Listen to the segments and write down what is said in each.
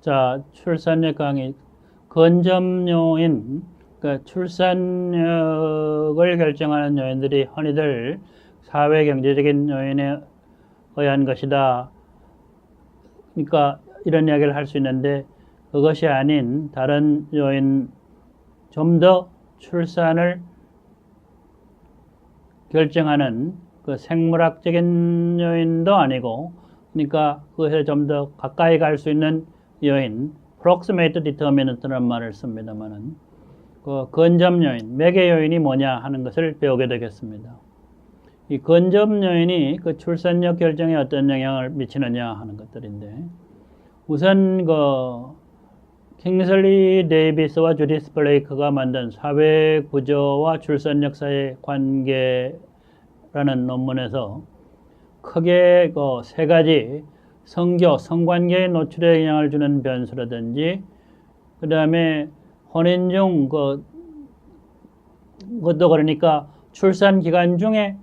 자, 출산력 강의 근접 요인, 그러니까 출산력을 결정하는 요인들이 흔히들 사회 경제적인 요인에 의한 것이다. 그러니까 이런 이야기를 할 수 있는데 그것이 아닌 다른 요인, 좀 더 출산을 결정하는 그 생물학적인 요인도 아니고, 그러니까 그것에 좀 더 가까이 갈 수 있는 요인, proximate determinant라는 말을 씁니다만은 그 근접 요인, 매개 요인이 뭐냐 하는 것을 배우게 되겠습니다. 이 근접 요인이 그 출산력 결정에 어떤 영향을 미치느냐 하는 것들인데, 우선 그 킹슬리 데이비스와 주디스 블레이크가 만든 사회 구조와 출산력 사이의 관계라는 논문에서 크게 그 세 가지 성관계의 노출에 영향을 주는 변수라든지, 그 다음에 혼인 중 그것도 그러니까 출산 기간 중에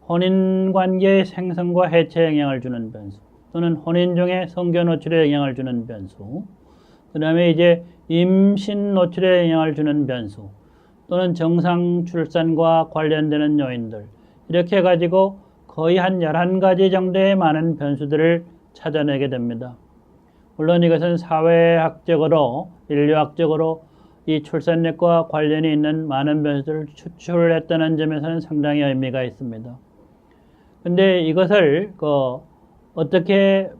혼인 관계의 생성과 해체에 영향을 주는 변수, 또는 혼인 중에 성교 노출에 영향을 주는 변수, 그 다음에 이제 임신 노출에 영향을 주는 변수, 또는 정상 출산과 관련되는 요인들, 이렇게 해가지고 거의 한 11가지 정도의 많은 변수들을 찾아내게 됩니다. 물론 이것은 사회학적으로, 인류학적으로 이 출산력과 관련이 있는 많은 변수들을 추출했다는 점에서는 상당히 의미가 있습니다. 근데 이것을 어떻게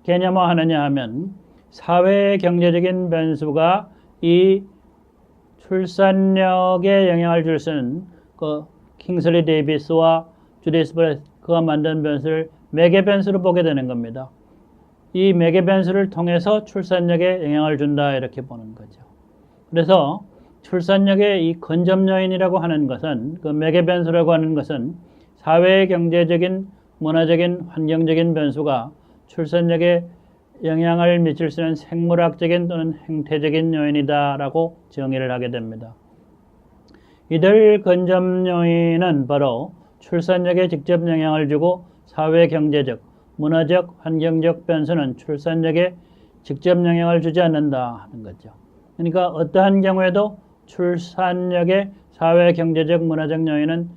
개념화하느냐 하면, 사회 경제적인 변수가 이 출산력에 영향을 줄 수 있는 킹슬리 데이비스와 주디스 블레이크가 만든 변수를 매개 변수로 보게 되는 겁니다. 이 매개 변수를 통해서 출산력에 영향을 준다, 이렇게 보는 거죠. 그래서 출산력의 이 근접 요인이라고 하는 것은, 그 매개 변수라고 하는 것은 사회 경제적인, 문화적인, 환경적인 변수가 출산력에 영향을 미칠 수 있는 생물학적인 또는 행태적인 요인이다라고 정의를 하게 됩니다. 이들 근접 요인은 바로 출산력에 직접 영향을 주고, 사회 경제적, 문화적, 환경적 변수는 출산력에 직접 영향을 주지 않는다 하는 거죠. 그러니까 어떠한 경우에도 출산력에 사회 경제적, 문화적 요인은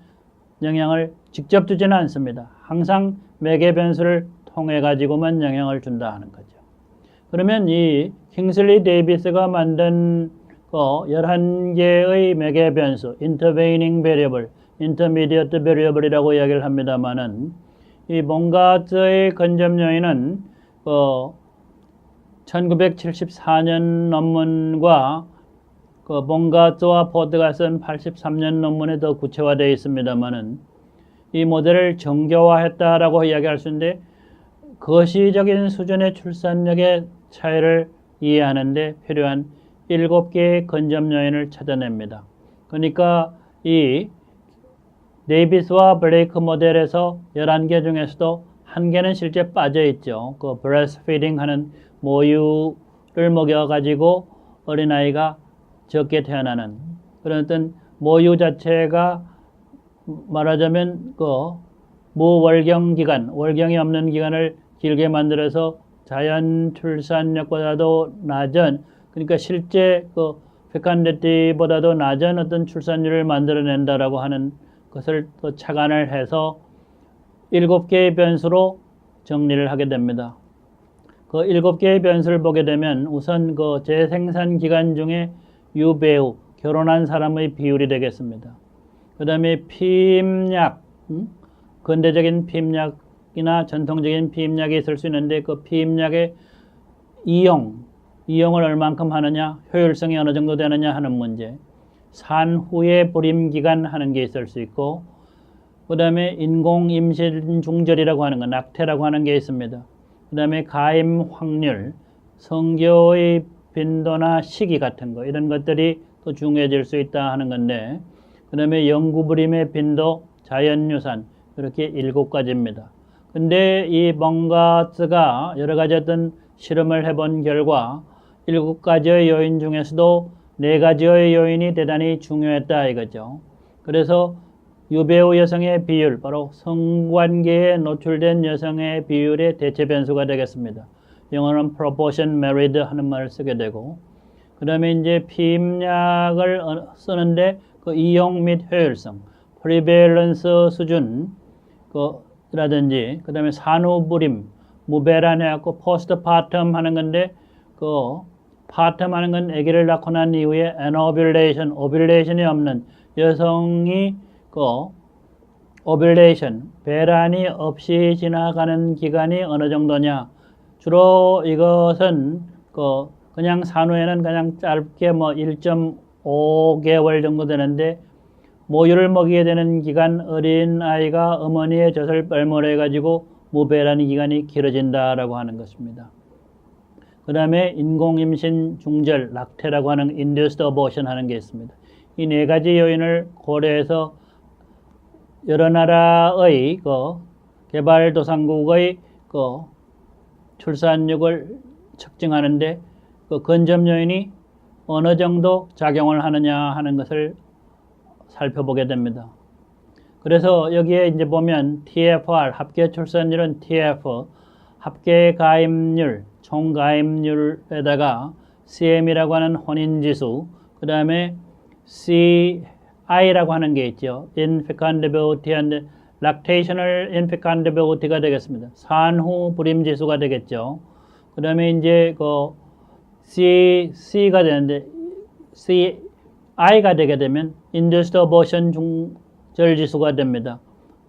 영향을 직접 주지는 않습니다. 항상 매개 변수를 통해 가지고만 영향을 준다 하는 거죠. 그러면 이 킹슬리 데이비스가 만든 11개의 매개 변수, intervening variable, intermediate variable이라고 이야기를 합니다만은, 이 몽가츠의 근접 요인은 1974년 논문과 몽가츠와 포드가 쓴 83년 논문에 더 구체화되어 있습니다만은, 이 모델을 정교화했다라고 이야기할 수 있는데, 거시적인 수준의 출산력의 차이를 이해하는데 필요한 7개의 근접 요인을 찾아냅니다. 그러니까 이 데이비스와 블레이크 모델에서 11개 중에서도 1개는 실제 빠져 있죠. 그 breastfeeding 하는 모유를 먹여가지고 어린아이가 적게 태어나는 그런 어떤 모유 자체가 말하자면 무월경 기간, 월경이 없는 기간을 길게 만들어서 자연 출산력보다도 낮은, 그러니까 실제 페칸데티보다도 낮은 어떤 출산율을 만들어낸다라고 하는 것을 또 착안을 해서 7개의 변수로 정리를 하게 됩니다. 그 7개의 변수를 보게 되면 우선 재생산 기간 중에 유배우, 결혼한 사람의 비율이 되겠습니다. 그 다음에 피임약, 근대적인 피임약이나 전통적인 피임약이 있을 수 있는데, 그 피임약의 이용을 얼만큼 하느냐, 효율성이 어느 정도 되느냐 하는 문제, 산후의 불임기간 하는 게 있을 수 있고, 그 다음에 인공임신 중절이라고 하는 거, 낙태라고 하는 게 있습니다. 그 다음에 가임 확률, 성교의 빈도나 시기 같은 거, 이런 것들이 또 중요해질 수 있다 하는 건데, 그 다음에 영구불임의 빈도, 자연유산, 이렇게 7가지입니다. 근데 이 몽가츠가 여러 가지 어떤 실험을 해본 결과 7가지의 요인 중에서도 4가지의 요인이 대단히 중요했다 이거죠. 그래서 유배우 여성의 비율, 바로 성관계에 노출된 여성의 비율의 대체 변수가 되겠습니다. 영어는 proportion married 하는 말을 쓰게 되고, 그 다음에 이제 피임약을 쓰는데 그 이용 및 효율성, prevalence 수준, 라든지, 그 다음에 산후불임, 무배란 해갖고 postpartum 하는 건데, partum 하는 건 아기를 낳고 난 이후에 anovulation, ovulation이 없는 여성이 ovulation, 배란이 없이 지나가는 기간이 어느 정도냐. 주로 이것은 그냥 산후에는 그냥 짧게 1.5개월 정도 되는데, 모유를 먹이게 되는 기간, 어린 아이가 어머니의 젖을 빨모래 가지고 무배란의 기간이 길어진다라고 하는 것입니다. 그 다음에 인공임신 중절, 락테라고 하는 induced abortion 하는 게 있습니다. 이 네 가지 요인을 고려해서 여러 나라의 개발도상국의 출산율을 측정하는데 근접 요인이 어느 정도 작용을 하느냐 하는 것을 살펴보게 됩니다. 그래서 여기에 이제 보면 TFR, 합계 출산율은 TF, 합계 가입률, 총 가입률에다가 CM이라고 하는 혼인지수, 그 다음에 CI라고 하는 게 있죠. Infectability and Lactational Infectability가 되겠습니다. 산후 불임 지수가 되겠죠. 그 다음에 이제 C가 되는데, CI가 되게 되면 Induced Abortion 중절 지수가 됩니다.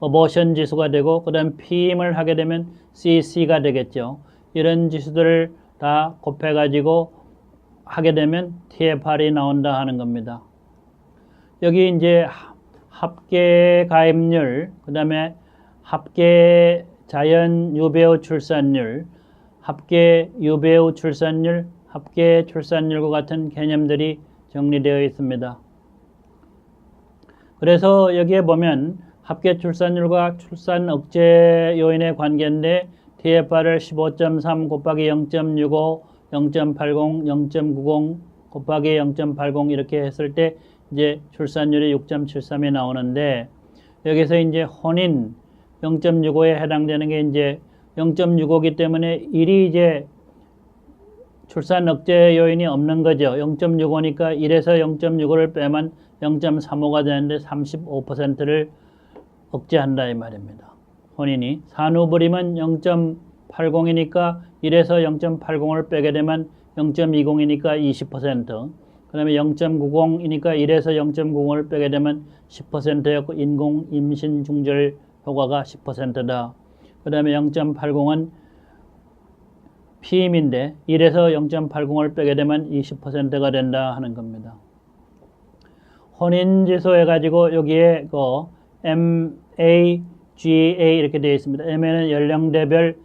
Abortion 지수가 되고, 그 다음 피임을 하게 되면 CC가 되겠죠. 이런 지수들을 다 곱해가지고 하게 되면 TFR이 나온다 하는 겁니다. 여기 이제 합계 가입률, 그 다음에 합계 자연 유배우 출산율, 합계 유배우 출산율, 합계 출산율과 같은 개념들이 정리되어 있습니다. 그래서 여기에 보면 합계 출산율과 출산 억제 요인의 관계인데 TFR을 15.3 곱하기 0.65, 0.80, 0.90 곱하기 0.80 이렇게 했을 때 이제 출산율이 6.73이 나오는데, 여기서 이제 혼인 0.65에 해당되는 게 이제 0.65기 때문에 1이 이제 출산 억제 요인이 없는 거죠. 0.65니까 1에서 0.65를 빼면 0.35가 되는데 35%를 억제한다 이 말입니다. 혼인이. 산후불임은 0.80이니까 1에서 0.80을 빼게 되면 0.20이니까 20%. 그 다음에 0.90이니까 1에서 0.90을 빼게 되면 10%였고 인공 임신 중절 효과가 10%다. 그 다음에 0.80은 피임인데 1에서 0.80을 빼게 되면 20%가 된다 하는 겁니다. 혼인지수 해가지고 여기에 MAGA 이렇게 되어 있습니다. M에는 연령대별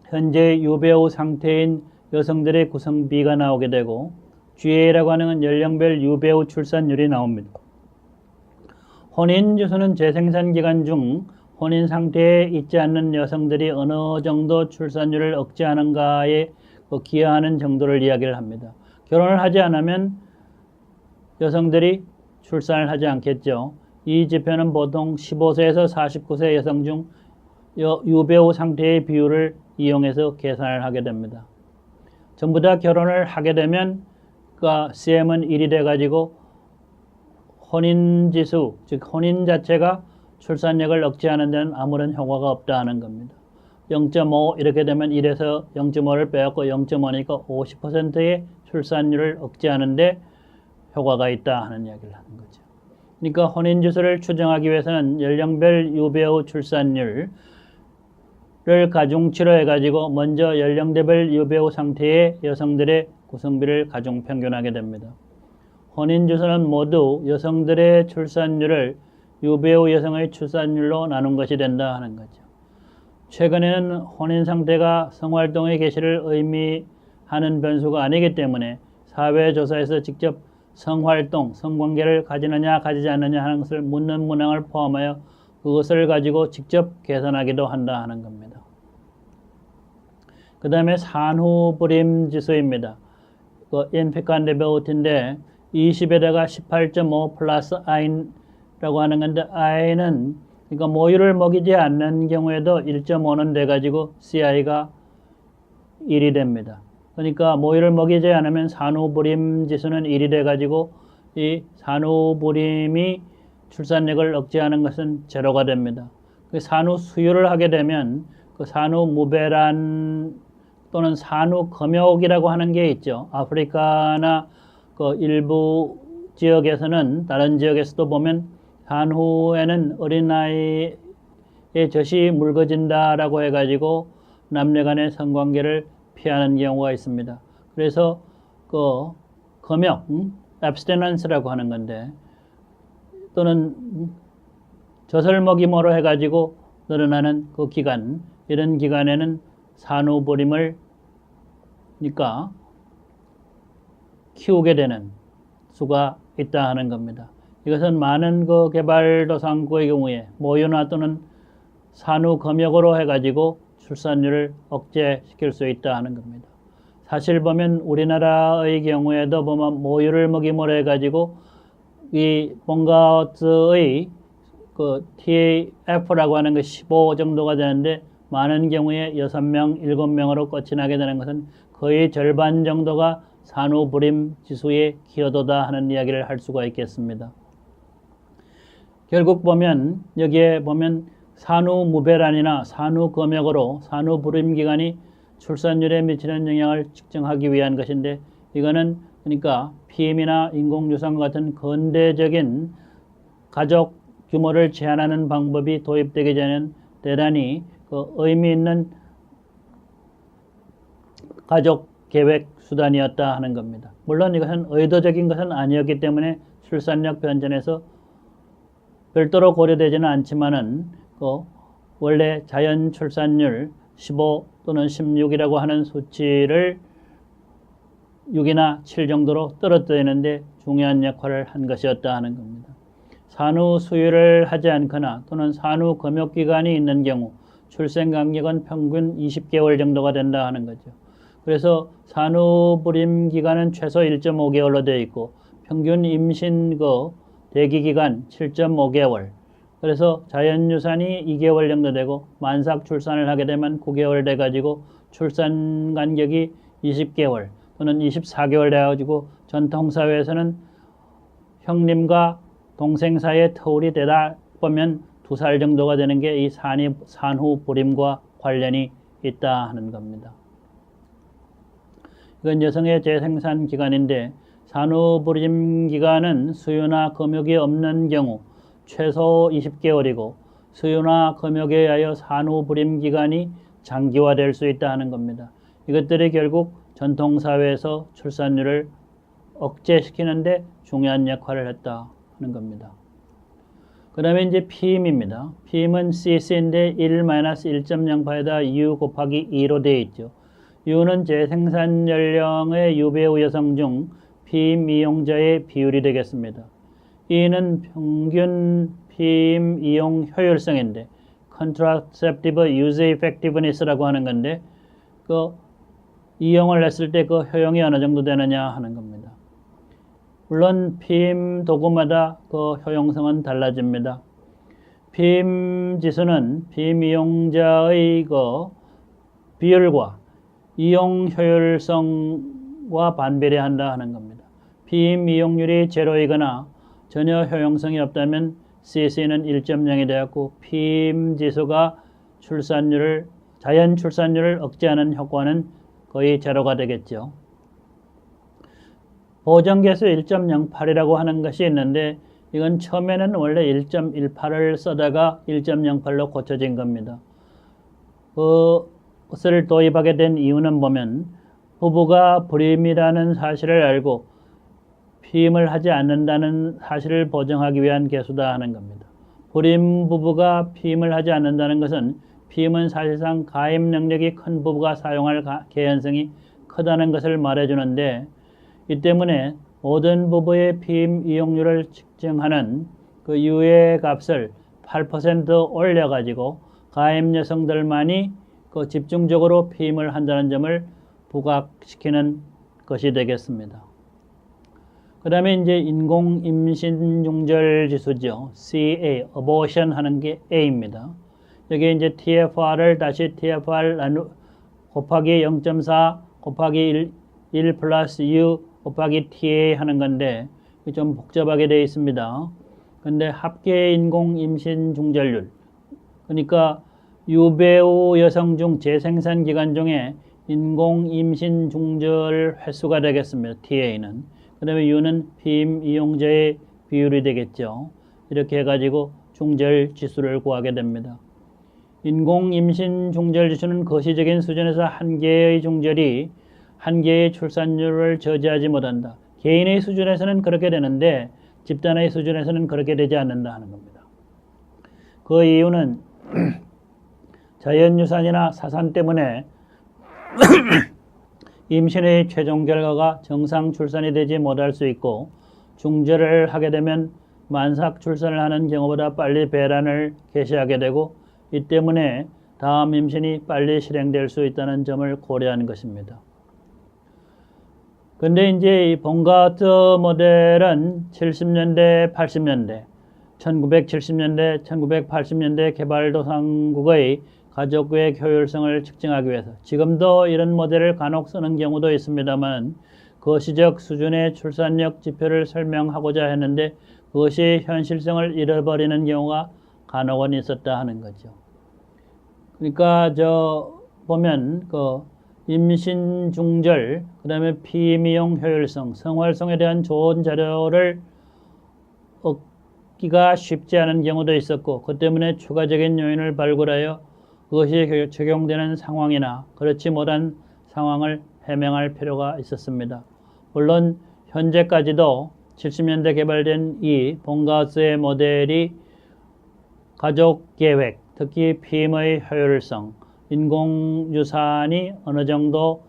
현재 유배우 상태인 여성들의 구성비가 나오게 되고, GA라고 하는 건 연령별 유배우 출산율이 나옵니다. 혼인지수는 재생산 기간 중 혼인 상태에 있지 않는 여성들이 어느 정도 출산율을 억제하는가에 기여하는 정도를 이야기를 합니다. 결혼을 하지 않으면 여성들이 출산을 하지 않겠죠. 이 지표는 보통 15세에서 49세 여성 중 유배우 상태의 비율을 이용해서 계산을 하게 됩니다. 전부 다 결혼을 하게 되면 CM은 1이 돼가지고 혼인지수, 즉 혼인 자체가 출산력을 억제하는 데는 아무런 효과가 없다는 겁니다. 0.5 이렇게 되면 1에서 0.5를 빼갖고 0.5니까 50%의 출산율을 억제하는 데 효과가 있다 하는 이야기를 하는 거죠. 그러니까 혼인지수를 추정하기 위해서는 연령별 유배우 출산율을 가중치로 해가지고 먼저 연령대별 유배우 상태의 여성들의 구성비를 가중 평균하게 됩니다. 혼인지수는 모두 여성들의 출산율을 유배우 여성의 출산율로 나눈 것이 된다 하는 거죠. 최근에는 혼인 상태가 성활동의 개시를 의미하는 변수가 아니기 때문에 사회조사에서 직접 성활동, 성관계를 가지느냐 가지지 않느냐 하는 것을 묻는 문항을 포함하여 그것을 가지고 직접 계산하기도 한다 하는 겁니다. 그 다음에 산후불임 지수입니다. infectability인데 20에다가 18.5 플러스 I라고 하는 건데, I는 그러니까 모유를 먹이지 않는 경우에도 1.5는 돼가지고 CI가 1이 됩니다. 그러니까 모유를 먹이지 않으면 산후불임 지수는 1이 돼가지고 이 산후불임이 출산력을 억제하는 것은 제로가 됩니다. 그 산후 수유를 하게 되면 그 산후무배란 또는 산후검역이라고 하는 게 있죠. 아프리카나 그 일부 지역에서는 다른 지역에서도 보면 산후에는 어린아이의 젖이 묽어진다라고 해가지고 남녀간의 성관계를 피하는 경우가 있습니다. 그래서 그 검역, abstinence라고 하는 건데 또는 젖을 먹임으로 해가지고 늘어나는 그 기간, 이런 기간에는 산후불임을 그러니까 키우게 되는 수가 있다 하는 겁니다. 이것은 많은 그 개발도상국의 경우에 모유나 또는 산후검역으로 해가지고 출산율을 억제시킬 수 있다 하는 겁니다. 사실 보면 우리나라의 경우에도 보면 모유를 먹임으로 해가지고 이 본가스의 그 TAF라고 하는 게 15 정도가 되는데 많은 경우에 6명, 7명으로 끝이 나게 되는 것은 거의 절반 정도가 산후불임 지수의 기여도다 하는 이야기를 할 수가 있겠습니다. 결국 보면 여기에 보면 산후무배란이나 산후검역으로 산후불임 기간이 출산율에 미치는 영향을 측정하기 위한 것인데 이거는 그러니까 피임이나 인공유산과 같은 근대적인 가족 규모를 제한하는 방법이 도입되기 전에는 대단히 그 의미 있는 가족 계획 수단이었다 하는 겁니다. 물론 이것은 의도적인 것은 아니었기 때문에 출산력 변전에서 별도로 고려되지는 않지만은 그 원래 자연 출산율 15 또는 16이라고 하는 수치를 6이나 7 정도로 떨어뜨리는데 중요한 역할을 한 것이었다 하는 겁니다. 산후 수유를 하지 않거나 또는 산후 검역 기간이 있는 경우 출생 간격은 평균 20개월 정도가 된다 하는 거죠. 그래서 산후불임 기간은 최소 1.5개월로 되어 있고 평균 임신 그 대기 기간 7.5개월. 그래서 자연유산이 2개월 정도 되고 만삭 출산을 하게 되면 9개월 돼 가지고 출산 간격이 20개월 또는 24개월 돼 가지고 전통사회에서는 형님과 동생 사이의 터울이 되다 보면 2살 정도가 되는 게 이 산후불임과 관련이 있다 하는 겁니다. 이건 여성의 재생산 기간인데 산후불임 기간은 수유나 검역이 없는 경우 최소 20개월이고 수유나 검역에 의하여 산후불임 기간이 장기화될 수 있다 하는 겁니다. 이것들이 결국 전통사회에서 출산율을 억제시키는데 중요한 역할을 했다 하는 겁니다. 그 다음에 이제 피임입니다. 피임은 cc인데 1-1.08에다 U 곱하기 2로 되어 있죠. U는 재생산 연령의 유배우 여성 중 피임 이용자의 비율이 되겠습니다. E는 평균 피임 이용 효율성인데 Contraceptive Use Effectiveness라고 하는 건데 그 이용을 했을 때 그 효용이 어느 정도 되느냐 하는 겁니다. 물론 피임 도구마다 그 효용성은 달라집니다. 피임 지수는 피임 이용자의 그 비율과 이용 효율성과 반비례한다 하는 겁니다. 피임 이용률이 제로이거나 전혀 효용성이 없다면 CC는 1.0이 되었고 피임 지수가 자연 출산율을 억제하는 효과는 거의 제로가 되겠죠. 보정계수 1.08이라고 하는 것이 있는데 이건 처음에는 원래 1.18을 쓰다가 1.08로 고쳐진 겁니다. 그것을 도입하게 된 이유는 보면 부부가 불임이라는 사실을 알고 피임을 하지 않는다는 사실을 보정하기 위한 계수다 하는 겁니다. 불임 부부가 피임을 하지 않는다는 것은 피임은 사실상 가입 능력이 큰 부부가 사용할 개연성이 크다는 것을 말해주는데 이 때문에 모든 부부의 피임 이용률을 측정하는 그 유예 값을 8% 올려가지고 가입 여성들만이 그 집중적으로 피임을 한다는 점을 부각시키는 것이 되겠습니다. 그 다음에 이제 인공 임신 중절 지수죠. CA, abortion 하는 게 A입니다. 여기 이제 TFR을 다시 TFR 곱하기 0.4 곱하기 1 플러스 U 곱하기 TA 하는 건데 좀 복잡하게 되어 있습니다. 근데 합계 인공 임신 중절률, 그러니까 유배우 여성 중 재생산 기간 중에 인공 임신 중절 횟수가 되겠습니다. TA는. 그 다음에 U는 피임 이용자의 비율이 되겠죠. 이렇게 해가지고 중절 지수를 구하게 됩니다. 인공 임신 중절 지수는 거시적인 수준에서 한 개의 중절이 한 개의 출산율을 저지하지 못한다. 개인의 수준에서는 그렇게 되는데 집단의 수준에서는 그렇게 되지 않는다 하는 겁니다. 그 이유는 자연유산이나 사산 때문에 임신의 최종 결과가 정상 출산이 되지 못할 수 있고 중절을 하게 되면 만삭 출산을 하는 경우보다 빨리 배란을 개시하게 되고 이 때문에 다음 임신이 빨리 실행될 수 있다는 점을 고려한 것입니다. 근데 이제 이 본가트 모델은 70년대, 80년대, 1970년대, 1980년대 개발도상국의 가족계획 효율성을 측정하기 위해서 지금도 이런 모델을 간혹 쓰는 경우도 있습니다만 거시적 수준의 출산력 지표를 설명하고자 했는데 그것이 현실성을 잃어버리는 경우가 간혹은 있었다 하는 거죠. 그러니까 보면 임신 중절, 그 다음에 피임이용 효율성, 성활성에 대한 좋은 자료를 얻기가 쉽지 않은 경우도 있었고 그 때문에 추가적인 요인을 발굴하여 그것이 적용되는 상황이나 그렇지 못한 상황을 해명할 필요가 있었습니다. 물론 현재까지도 70년대 개발된 이 본가스의 모델이 가족계획, 특히 피임의 효율성, 인공유산이 어느 정도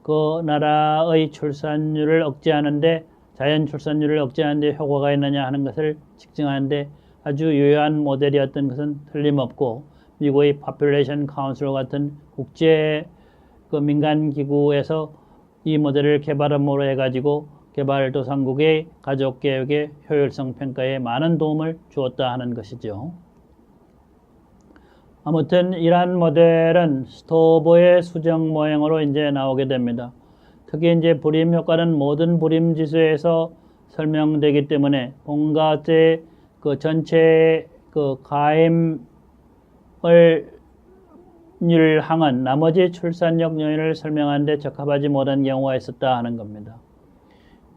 그 나라의 출산율을 억제하는데 자연 출산율을 억제하는데 효과가 있느냐 하는 것을 측정하는데 아주 유효한 모델이었던 것은 틀림없고 미국의 Population Council 같은 국제 민간기구에서 이 모델을 개발함으로 해가지고 개발도상국의 가족계획의 효율성 평가에 많은 도움을 주었다 하는 것이죠. 아무튼 이러한 모델은 스토버의 수정 모형으로 이제 나오게 됩니다. 특히 이제 불임 효과는 모든 불임 지수에서 설명되기 때문에 본가트의 전체 가임을 항은 나머지 출산력 요인을 설명하는 데 적합하지 못한 경우가 있었다 하는 겁니다.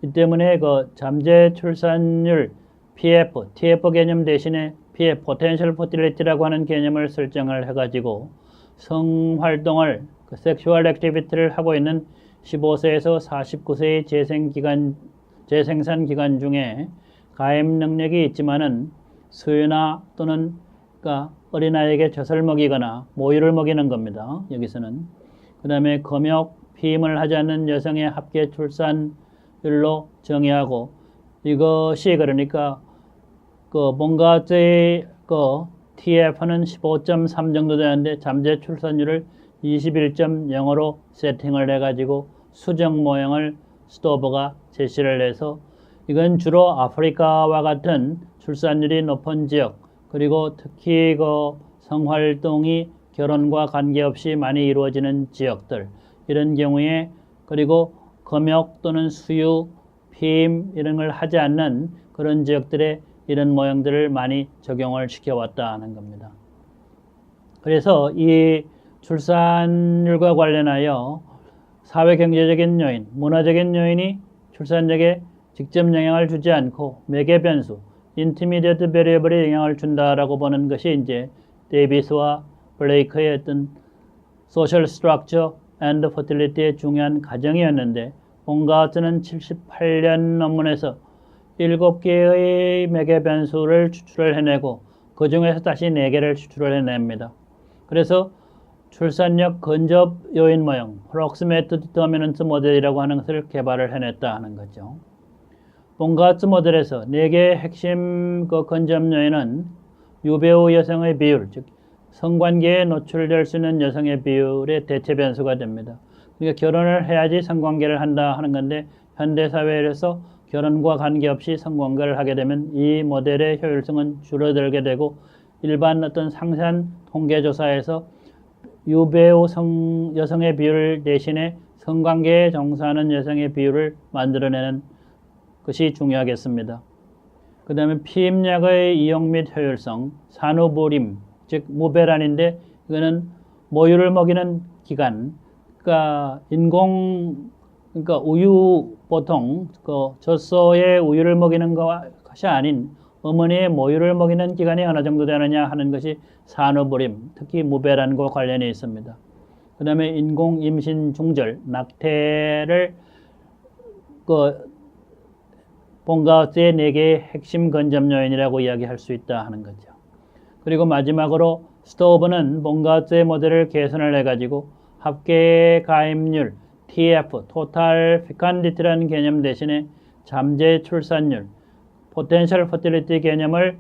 이 때문에 잠재 출산율 PF, TF 개념 대신에 PF, Potential Fertility라고 하는 개념을 설정을 해가지고 성활동을, 섹슈얼 액티비티를 하고 있는 15세에서 49세의 재생산 기간 중에 가임 능력이 있지만은 수유나 또는 어린아이에게 젖을 먹이거나 모유를 먹이는 겁니다. 여기서는. 그 다음에 금욕, 피임을 하지 않는 여성의 합계 출산율로 정의하고 이것이 그러니까 본가트의 TF는 15.3 정도 되는데 잠재 출산율을 21.0으로 세팅을 해가지고 수정 모형을 스토버가 제시를 해서 이건 주로 아프리카와 같은 출산율이 높은 지역 그리고 특히 성활동이 결혼과 관계없이 많이 이루어지는 지역들 이런 경우에 그리고 금욕 또는 수유, 피임 이런 걸 하지 않는 그런 지역들에 이런 모형들을 많이 적용을 시켜왔다 하는 겁니다. 그래서 이 출산율과 관련하여 사회경제적인 요인, 문화적인 요인이 출산력에 직접 영향을 주지 않고 매개 변수, intermediate variable에 영향을 준다라고 보는 것이 이제 데이비스와 블레이크의 어떤 social structure and fertility의 중요한 가정이었는데 본가트는 78년 논문에서 7개의 매개 변수를 추출을 해내고 그 중에서 다시 4개를 추출을 해냅니다. 그래서 출산력 근접 요인 모형, Approximate Determinant 모델이라고 하는 것을 개발을 해냈다 하는 거죠. 본가트 모델에서 4개의 핵심 근접 요인은 유배우 여성의 비율, 즉 성관계에 노출될 수 있는 여성의 비율의 대체 변수가 됩니다. 그러니까 결혼을 해야지 성관계를 한다 하는 건데 현대사회에서 결혼과 관계없이 성관계를 하게 되면 이 모델의 효율성은 줄어들게 되고 일반 어떤 상세한 통계조사에서 유배우 여성의 비율 대신에 성관계에 종사하는 여성의 비율을 만들어내는 것이 중요하겠습니다. 그 다음에 피임약의 이용 및 효율성, 산후부림, 즉 무배란인데 이거는 모유를 먹이는 기간, 그러니까 그러니까 우유 보통 그 젖소의 우유를 먹이는 것이 아닌 어머니의 모유를 먹이는 기간이 어느 정도 되느냐 하는 것이 산후부림, 특히 무배란과 관련이 있습니다. 그 다음에 인공 임신 중절, 낙태를 본가스의 4개의 핵심 건접 요인이라고 이야기할 수 있다 하는 거죠. 그리고 마지막으로 스토브는 본가스의 모델을 개선을 해가지고 합계 가입률, TF, 토탈 피칸디티라는 개념 대신에 잠재 출산율, 포텐셜 퍼틸리티 개념을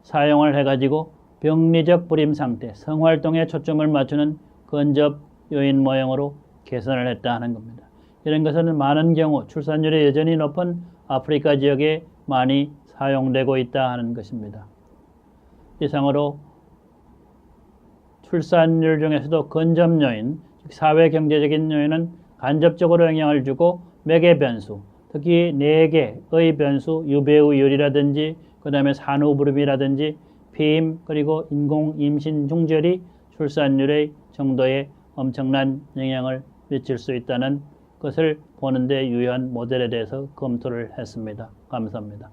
사용을 해가지고 병리적 불임 상태, 성활동에 초점을 맞추는 건접 요인 모형으로 개선을 했다 하는 겁니다. 이런 것은 많은 경우 출산율이 여전히 높은 아프리카 지역에 많이 사용되고 있다 하는 것입니다. 이상으로 출산율 중에서도 건접 요인, 사회 경제적인 요인은 간접적으로 영향을 주고 매개 변수, 특히 4개의 변수, 유배우율이라든지 그 다음에 산후부림이라든지 피임 그리고 인공 임신 중절이 출산율의 정도에 엄청난 영향을 미칠 수 있다는 것을 보는 데 유효한 모델에 대해서 검토를 했습니다. 감사합니다.